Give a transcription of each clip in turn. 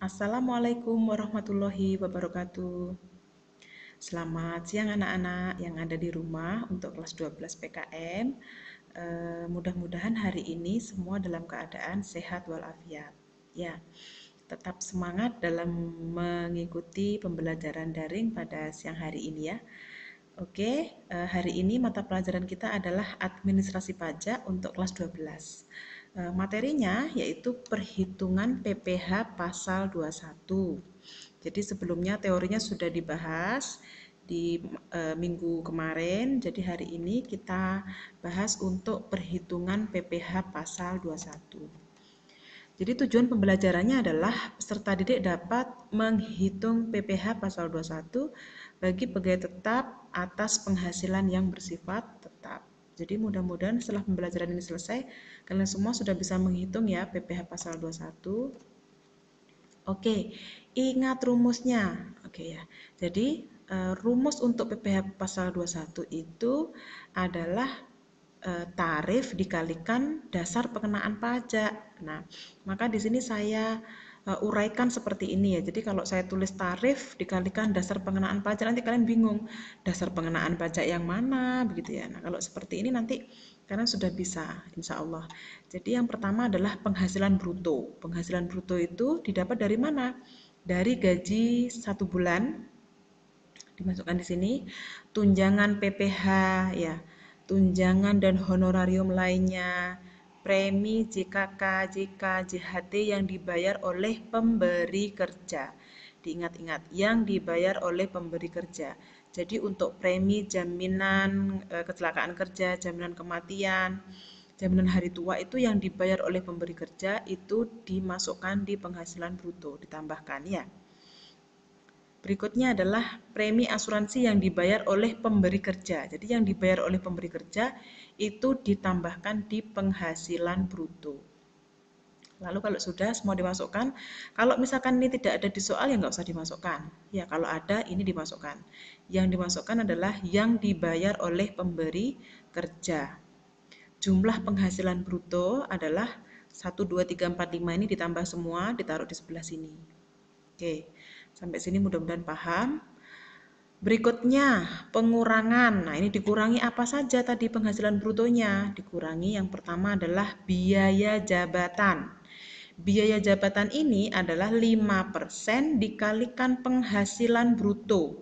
Assalamualaikum warahmatullahi wabarakatuh. Selamat siang anak-anak yang ada di rumah untuk kelas 12 PKM. Mudah-mudahan hari ini semua dalam keadaan sehat walafiat. Ya, tetap semangat dalam mengikuti pembelajaran daring pada siang hari ini ya. Oke, hari ini mata pelajaran kita adalah administrasi pajak untuk kelas 12. Materinya yaitu perhitungan PPh pasal 21. Jadi sebelumnya teorinya sudah dibahas di minggu kemarin. Jadi hari ini kita bahas untuk perhitungan PPh pasal 21. Jadi tujuan pembelajarannya adalah peserta didik dapat menghitung PPh pasal 21 bagi pegawai tetap atas penghasilan yang bersifat tetap. Jadi mudah-mudahan setelah pembelajaran ini selesai, kalian semua sudah bisa menghitung ya PPh pasal 21. Oke, ingat rumusnya. Oke ya. Jadi rumus untuk PPh pasal 21 itu adalah tarif dikalikan dasar pengenaan pajak. Nah, maka di sini saya uraikan seperti ini ya. Jadi kalau saya tulis tarif dikalikan dasar pengenaan pajak, nanti kalian bingung dasar pengenaan pajak yang mana begitu ya. Nah, kalau seperti ini nanti kalian sudah bisa, insya Allah. Jadi yang pertama adalah penghasilan bruto. Penghasilan bruto itu didapat dari mana? Dari gaji 1 bulan, dimasukkan di sini, tunjangan PPh ya, tunjangan dan honorarium lainnya, premi JKK, JK, JHT yang dibayar oleh pemberi kerja. Diingat-ingat, yang dibayar oleh pemberi kerja. Jadi untuk premi jaminan kecelakaan kerja, jaminan kematian, jaminan hari tua itu yang dibayar oleh pemberi kerja itu dimasukkan di penghasilan bruto, ditambahkan ya. Berikutnya adalah premi asuransi yang dibayar oleh pemberi kerja. Jadi yang dibayar oleh pemberi kerja itu ditambahkan di penghasilan bruto. Lalu kalau sudah semua dimasukkan, kalau misalkan ini tidak ada di soal ya nggak usah dimasukkan. Ya kalau ada ini dimasukkan. Yang dimasukkan adalah yang dibayar oleh pemberi kerja. Jumlah penghasilan bruto adalah 1, 2, 3, 4, 5 ini ditambah semua, ditaruh di sebelah sini. Oke, sampai sini mudah-mudahan paham. Berikutnya, pengurangan. Nah, ini dikurangi apa saja tadi penghasilan brutonya? Dikurangi yang pertama adalah biaya jabatan. Biaya jabatan ini adalah 5% dikalikan penghasilan bruto.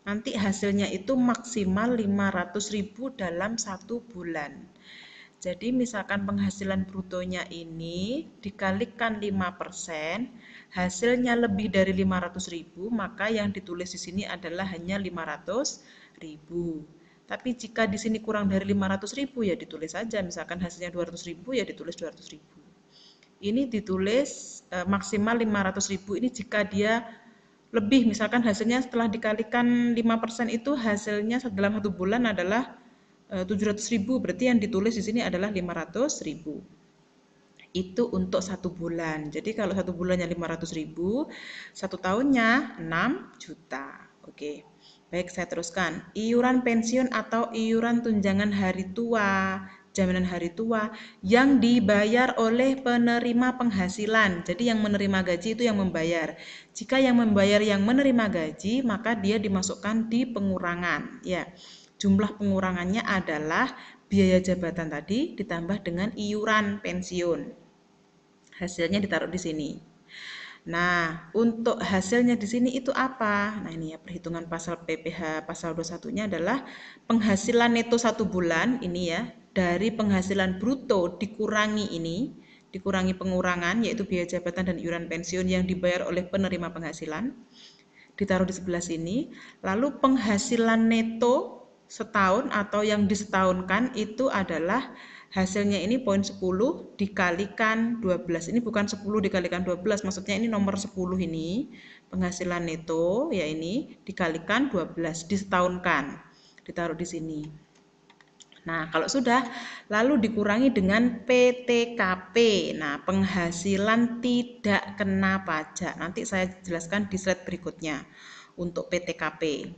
Nanti hasilnya itu maksimal 500.000 dalam 1 bulan. Jadi misalkan penghasilan brutonya ini dikalikan 5%, hasilnya lebih dari 500.000, maka yang ditulis di sini adalah hanya 500.000. Tapi jika di sini kurang dari 500.000 ya ditulis saja, misalkan hasilnya 200.000 ya ditulis 200.000. Ini ditulis maksimal 500.000 ini jika dia lebih, misalkan hasilnya setelah dikalikan 5% itu hasilnya dalam 1 bulan adalah 700.000, berarti yang ditulis di sini adalah 500.000. Itu untuk 1 bulan. Jadi kalau 1 bulannya 500.000, 1 tahunnya 6 juta. Oke. Baik, saya teruskan. Iuran pensiun atau iuran tunjangan hari tua, jaminan hari tua yang dibayar oleh penerima penghasilan. Jadi yang menerima gaji itu yang membayar. Jika yang membayar yang menerima gaji, maka dia dimasukkan di pengurangan, ya. Jumlah pengurangannya adalah biaya jabatan tadi ditambah dengan iuran pensiun. Hasilnya ditaruh di sini. Nah, untuk hasilnya di sini itu apa? Nah, ini ya perhitungan pasal PPh pasal 21-nya adalah penghasilan neto 1 bulan ini ya, dari penghasilan bruto dikurangi ini, dikurangi pengurangan yaitu biaya jabatan dan iuran pensiun yang dibayar oleh penerima penghasilan. Ditaruh di sebelah sini. Lalu penghasilan neto setahun atau yang disetahunkan itu adalah hasilnya ini poin 10 dikalikan 12. Ini bukan 10 dikalikan 12, maksudnya ini nomor 10 ini. Penghasilan neto ya ini dikalikan 12, disetahunkan. Ditaruh di sini. Nah, kalau sudah, lalu dikurangi dengan PTKP. Nah, penghasilan tidak kena pajak. Nanti saya jelaskan di slide berikutnya untuk PTKP.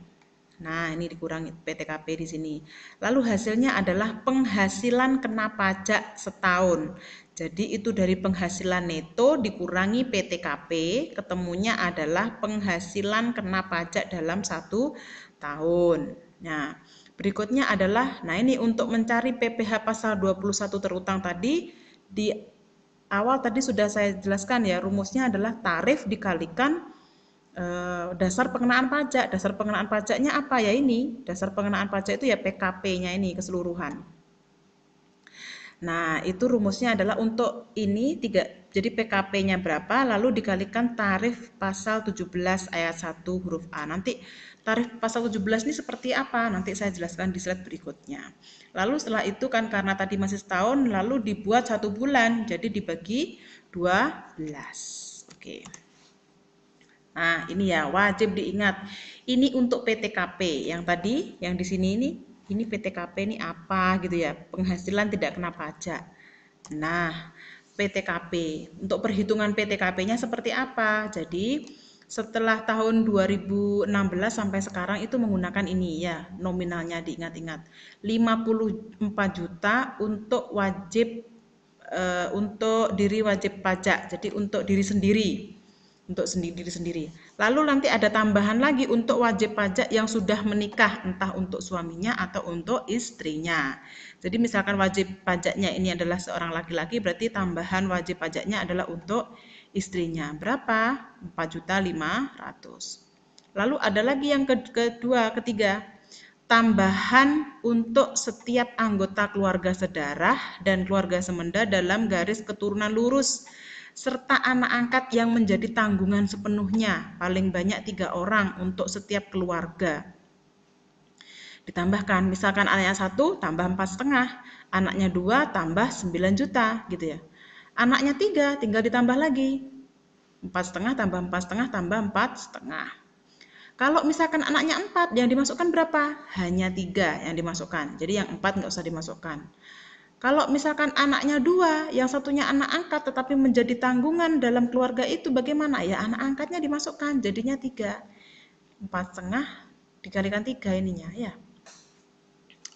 Nah, ini dikurangi PTKP di sini. Lalu hasilnya adalah penghasilan kena pajak setahun. Jadi itu dari penghasilan neto dikurangi PTKP, ketemunya adalah penghasilan kena pajak dalam 1 tahun. Nah, berikutnya adalah, nah ini untuk mencari PPh pasal 21 terutang tadi, di awal tadi sudah saya jelaskan ya, rumusnya adalah tarif dikalikan dasar pengenaan pajak. Dasar pengenaan pajaknya apa ya ini? Dasar pengenaan pajak itu ya PKP-nya ini keseluruhan. Nah, itu rumusnya adalah untuk ini jadi PKP-nya berapa lalu dikalikan tarif pasal 17 ayat 1 huruf A. Nanti tarif pasal 17 ini seperti apa? Nanti saya jelaskan di slide berikutnya. Lalu setelah itu kan karena tadi masih setahun lalu dibuat 1 bulan jadi dibagi 12. Oke. Nah, ini ya wajib diingat. Ini untuk PTKP. Yang tadi, yang di sini ini PTKP ini apa gitu ya? Penghasilan tidak kena pajak. Nah, PTKP. Untuk perhitungan PTKP-nya seperti apa? Jadi, setelah tahun 2016 sampai sekarang itu menggunakan ini ya, nominalnya diingat-ingat. 54 juta untuk wajib untuk diri wajib pajak. Jadi untuk diri sendiri. Untuk diri sendiri. Lalu nanti ada tambahan lagi untuk wajib pajak yang sudah menikah, entah untuk suaminya atau untuk istrinya. Jadi misalkan wajib pajaknya ini adalah seorang laki-laki, berarti tambahan wajib pajaknya adalah untuk istrinya. Berapa? 4.500.000. Lalu ada lagi yang ketiga, tambahan untuk setiap anggota keluarga sedarah dan keluarga semenda dalam garis keturunan lurus serta anak angkat yang menjadi tanggungan sepenuhnya, paling banyak 3 orang untuk setiap keluarga. Ditambahkan, misalkan anaknya 1 tambah 4,5, anaknya 2 tambah 9 juta gitu ya. Anaknya 3 tinggal ditambah lagi, 4,5 tambah 4,5 tambah 4,5. Kalau misalkan anaknya 4 yang dimasukkan berapa? Hanya 3 yang dimasukkan, jadi yang 4 nggak usah dimasukkan. Kalau misalkan anaknya 2, yang satunya anak angkat tetapi menjadi tanggungan dalam keluarga itu bagaimana? Ya anak angkatnya dimasukkan, jadinya 3. 4,5 dikalikan 3 ininya ya.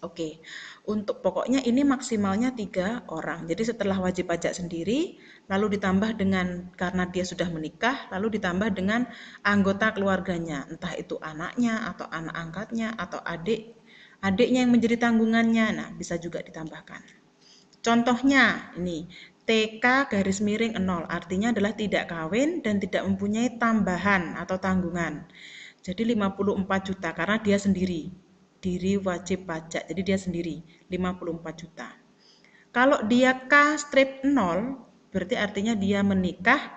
Oke, untuk pokoknya ini maksimalnya 3 orang. Jadi setelah wajib pajak sendiri, lalu ditambah dengan karena dia sudah menikah, lalu ditambah dengan anggota keluarganya, entah itu anaknya atau anak angkatnya atau adiknya yang menjadi tanggungannya. Nah, bisa juga ditambahkan. Contohnya ini TK garis miring 0 artinya adalah tidak kawin dan tidak mempunyai tambahan atau tanggungan. Jadi 54 juta karena dia sendiri, diri wajib pajak. Jadi dia sendiri 54 juta. Kalau dia K strip 0 berarti artinya dia menikah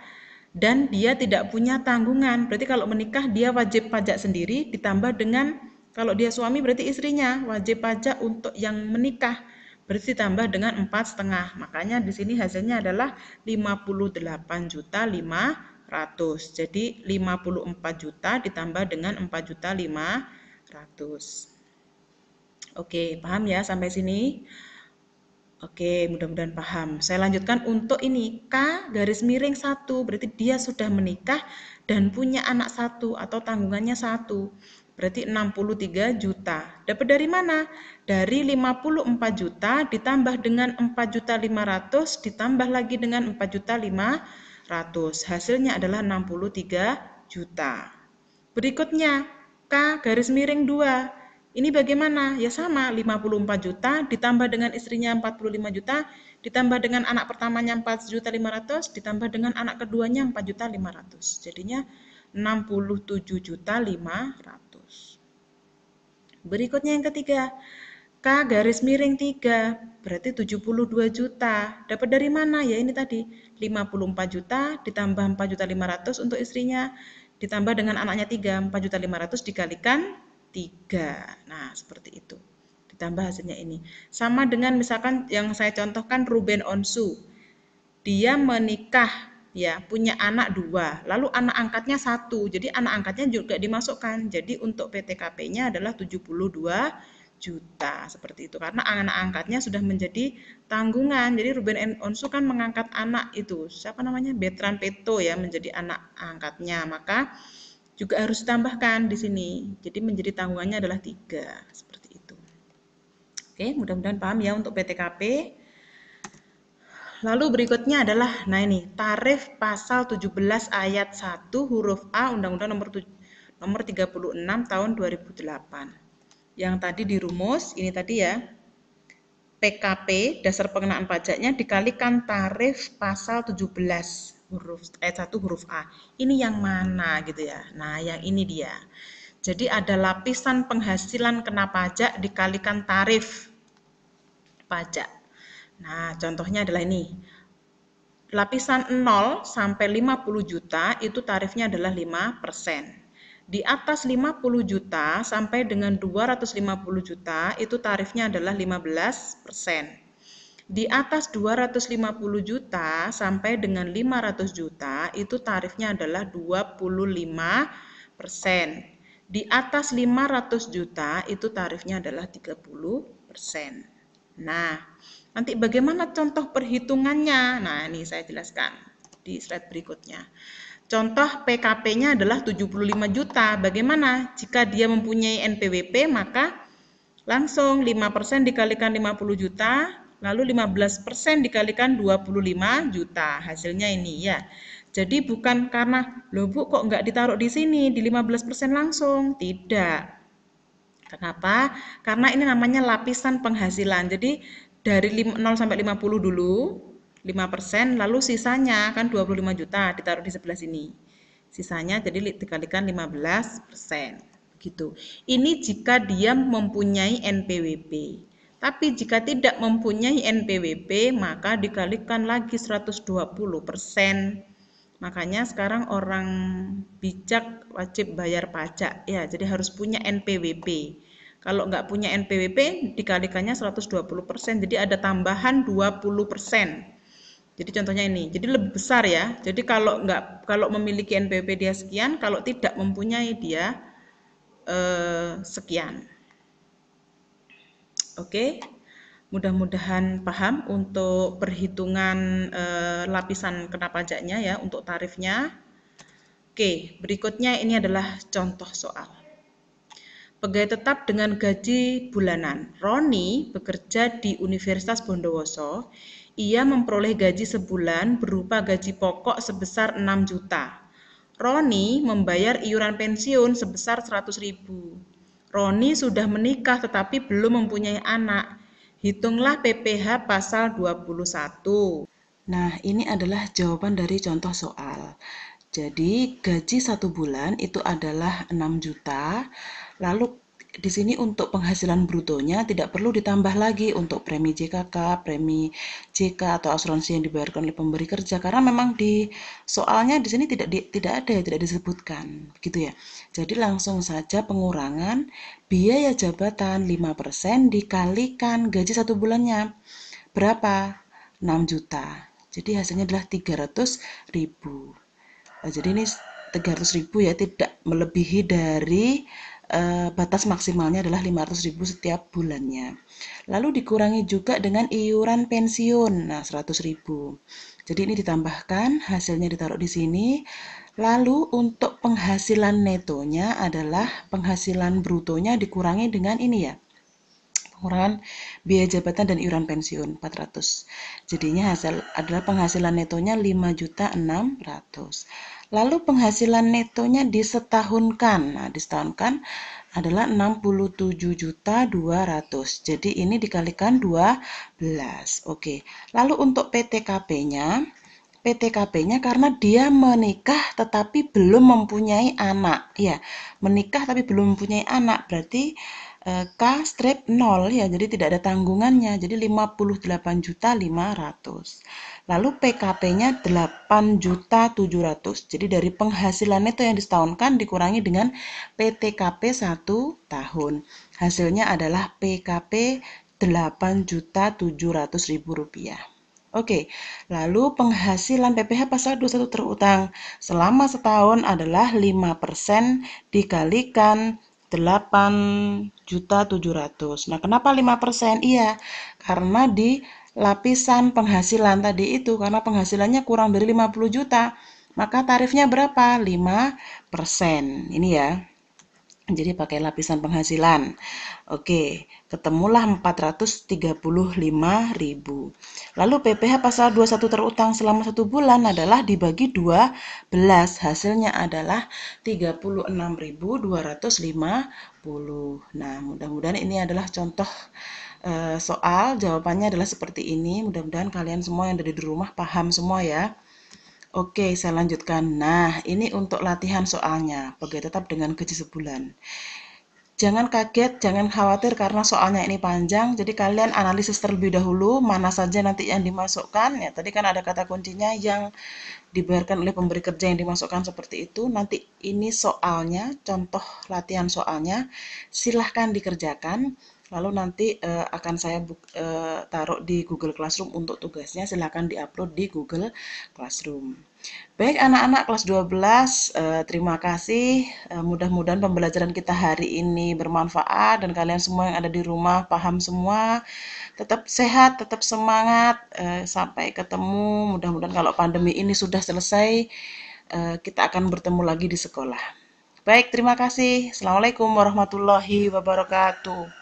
dan dia tidak punya tanggungan. Berarti kalau menikah dia wajib pajak sendiri ditambah dengan kalau dia suami berarti istrinya wajib pajak untuk yang menikah. Berarti ditambah dengan 4,5. Makanya di sini hasilnya adalah 58.500.000. Jadi 54 juta ditambah dengan 4.500.000. Oke, paham ya sampai sini? Oke, mudah-mudahan paham. Saya lanjutkan untuk ini K garis miring 1, berarti dia sudah menikah dan punya anak 1 atau tanggungannya 1. Berarti 63 juta. Dapat dari mana? Dari 54 juta ditambah dengan 4.500 ditambah lagi dengan 4.500. Hasilnya adalah 63 juta. Berikutnya K garis miring 2. Ini bagaimana? Ya sama, 54 juta ditambah dengan istrinya 45 juta, ditambah dengan anak pertamanya 4.500.000, ditambah dengan anak keduanya 4.500.000. Jadinya 67.500. Berikutnya yang ketiga, K garis miring 3, berarti 72 juta. Dapat dari mana? Ya ini tadi, 54 juta ditambah 4.500.000 untuk istrinya, ditambah dengan anaknya 3, 4.500.000 dikalikan 3. Nah, seperti itu. Ditambah hasilnya ini. Sama dengan misalkan yang saya contohkan Ruben Onsu. Dia menikah, ya, punya anak 2, lalu anak angkatnya 1. Jadi anak angkatnya juga dimasukkan. Jadi untuk PTKP-nya adalah 72 juta seperti itu karena anak angkatnya sudah menjadi tanggungan. Jadi Ruben Onsu kan mengangkat anak itu siapa namanya Bertrand Peto ya menjadi anak angkatnya, maka juga harus ditambahkan di sini. Jadi menjadi tanggungannya adalah 3, seperti itu. Oke, mudah-mudahan paham ya untuk PTKP. Lalu berikutnya adalah, nah ini, tarif pasal 17 ayat 1 huruf A Undang-Undang nomor 36 tahun 2008. Yang tadi dirumus, ini tadi ya, PKP, dasar pengenaan pajaknya dikalikan tarif pasal 17 ayat 1 huruf A. Ini yang mana gitu ya. Nah, yang ini dia. Jadi ada lapisan penghasilan kena pajak dikalikan tarif pajak. Nah, contohnya adalah ini. Lapisan 0 sampai 50 juta itu tarifnya adalah 5%. Di atas 50 juta sampai dengan 250 juta itu tarifnya adalah 15%. Di atas 250 juta sampai dengan 500 juta itu tarifnya adalah 25%. Di atas 500 juta itu tarifnya adalah 30%. Nah, nanti bagaimana contoh perhitungannya? Nah, ini saya jelaskan di slide berikutnya. Contoh PKP-nya adalah 75 juta. Bagaimana? Jika dia mempunyai NPWP, maka langsung 5% dikalikan 50 juta, lalu 15% dikalikan 25 juta. Hasilnya ini ya. Jadi bukan karena, loh Bu kok nggak ditaruh di sini, di 15% langsung. Tidak. Kenapa? Karena ini namanya lapisan penghasilan. Jadi dari 0 sampai 50 dulu, 5%, lalu sisanya kan 25 juta ditaruh di sebelah sini. Sisanya jadi dikalikan 15%. Gitu. Ini jika dia mempunyai NPWP. Tapi jika tidak mempunyai NPWP, maka dikalikan lagi 120%. Makanya sekarang orang bijak wajib bayar pajak ya, jadi harus punya NPWP. Kalau nggak punya NPWP dikalikannya 120%, jadi ada tambahan 20%. Jadi contohnya ini, jadi lebih besar ya. Jadi kalau memiliki NPWP dia sekian, kalau tidak mempunyai dia sekian. Oke. Mudah-mudahan paham untuk perhitungan lapisan kena pajaknya ya, untuk tarifnya. Oke, berikutnya ini adalah contoh soal. Pegawai tetap dengan gaji bulanan. Roni bekerja di Universitas Bondowoso. Ia memperoleh gaji sebulan berupa gaji pokok sebesar 6 juta. Roni membayar iuran pensiun sebesar 100.000. Roni sudah menikah tetapi belum mempunyai anak. Hitunglah PPh pasal 21. Nah, ini adalah jawaban dari contoh soal. Jadi, gaji 1 bulan itu adalah 6 juta. Lalu di sini untuk penghasilan brutonya tidak perlu ditambah lagi untuk premi JKK, premi JK atau asuransi yang dibayarkan oleh pemberi kerja, karena memang di soalnya di sini tidak ada ya, tidak disebutkan gitu ya. Jadi langsung saja pengurangan biaya jabatan 5% dikalikan gaji 1 bulannya. Berapa? 6 juta. Jadi hasilnya adalah 300.000. Jadi ini 300.000 ya, tidak melebihi dari batas maksimalnya adalah 500.000 setiap bulannya. Lalu dikurangi juga dengan iuran pensiun, nah 100.000. Jadi ini ditambahkan, hasilnya ditaruh di sini. Lalu untuk penghasilan netonya adalah penghasilan brutonya dikurangi dengan ini ya, pengurangan biaya jabatan dan iuran pensiun 400. Jadinya hasil adalah penghasilan netonya 5.600.000. Lalu penghasilan netonya disetahunkan. Nah, disetahunkan adalah 67.200.000. Jadi ini dikalikan 12. Oke. Lalu untuk PTKP-nya karena dia menikah tetapi belum mempunyai anak. Ya, menikah tapi belum mempunyai anak berarti K strip 0 ya, jadi tidak ada tanggungannya, jadi 58.500.000. Lalu PKP-nya 8.700.000. Jadi dari penghasilan itu yang disetahunkan dikurangi dengan PTKP 1 tahun. Hasilnya adalah PKP 8.700.000 rupiah. Oke, lalu penghasilan PPh pasal 21 terutang selama setahun adalah 5% dikalikan 8.700.000. Nah, kenapa 5%? Iya, karena di lapisan penghasilan tadi itu, karena penghasilannya kurang dari 50 juta, Maka tarifnya berapa? 5%. Ini ya. Jadi pakai lapisan penghasilan. Oke, ketemulah 435.000. Lalu PPh pasal 21 terutang selama 1 bulan adalah dibagi 12. Hasilnya adalah 36.250. Nah, mudah-mudahan ini adalah contoh soal. Jawabannya adalah seperti ini. Mudah-mudahan kalian semua yang ada di rumah paham semua ya. Oke, saya lanjutkan. Nah, ini untuk latihan soalnya. Pegawai tetap dengan gaji sebulan. Jangan kaget, jangan khawatir karena soalnya ini panjang. Jadi kalian analisis terlebih dahulu mana saja nanti yang dimasukkan. Ya, tadi kan ada kata kuncinya yang dibayarkan oleh pemberi kerja yang dimasukkan seperti itu. Nanti ini soalnya, contoh latihan soalnya. Silahkan dikerjakan. Lalu nanti akan saya taruh di Google Classroom untuk tugasnya. Silahkan diupload di Google Classroom. Baik anak-anak kelas 12, terima kasih. Mudah-mudahan pembelajaran kita hari ini bermanfaat dan kalian semua yang ada di rumah paham semua. Tetap sehat, tetap semangat. Sampai ketemu. Mudah-mudahan kalau pandemi ini sudah selesai, kita akan bertemu lagi di sekolah. Baik, terima kasih. Assalamualaikum warahmatullahi wabarakatuh.